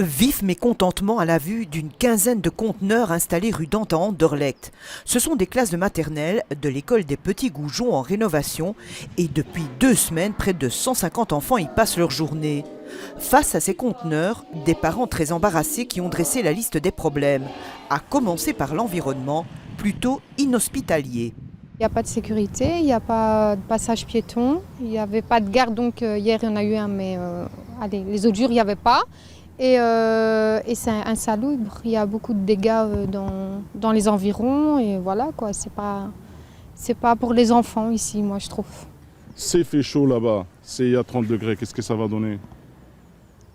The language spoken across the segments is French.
Vif mécontentement à la vue d'une quinzaine de conteneurs installés rue d'Antan à Anderlecht. Ce sont des classes de maternelle de l'école des Petits Gougeons en rénovation et depuis 2 semaines, près de 150 enfants y passent leur journée. Face à ces conteneurs, des parents très embarrassés qui ont dressé la liste des problèmes, à commencer par l'environnement, plutôt inhospitalier. Il n'y a pas de sécurité, il n'y a pas de passage piéton, il n'y avait pas de garde, donc hier il y en a eu un, mais les autres jours il n'y avait pas. Et c'est insalubre, il y a beaucoup de dégâts dans les environs et voilà quoi, c'est pas pour les enfants ici, moi je trouve. C'est fait chaud là-bas, il y a 30 degrés, qu'est-ce que ça va donner?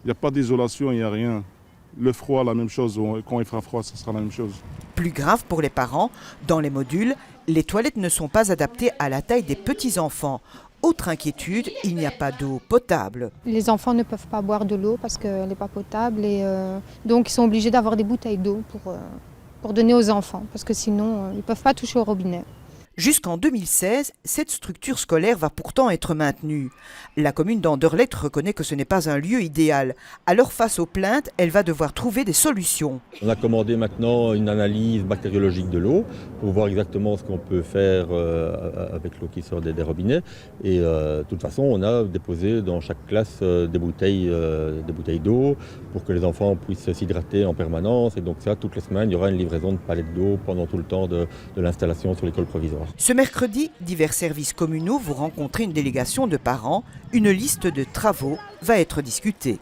Il n'y a pas d'isolation, il n'y a rien. Le froid, la même chose, quand il fera froid, ça sera la même chose. Plus grave pour les parents, dans les modules, les toilettes ne sont pas adaptées à la taille des petits-enfants. Autre inquiétude, il n'y a pas d'eau potable. Les enfants ne peuvent pas boire de l'eau parce qu'elle n'est pas potable et donc ils sont obligés d'avoir des bouteilles d'eau pour donner aux enfants parce que sinon ils ne peuvent pas toucher au robinet. Jusqu'en 2016, cette structure scolaire va pourtant être maintenue. La commune d'Anderlecht reconnaît que ce n'est pas un lieu idéal. Alors face aux plaintes, elle va devoir trouver des solutions. On a commandé maintenant une analyse bactériologique de l'eau pour voir exactement ce qu'on peut faire avec l'eau qui sort des robinets. Et de toute façon, on a déposé dans chaque classe des bouteilles d'eau pour que les enfants puissent s'hydrater en permanence. Et donc ça, toutes les semaines, il y aura une livraison de palettes d'eau pendant tout le temps de l'installation sur l'école provisoire. Ce mercredi, divers services communaux vont rencontrer une délégation de parents. Une liste de travaux va être discutée.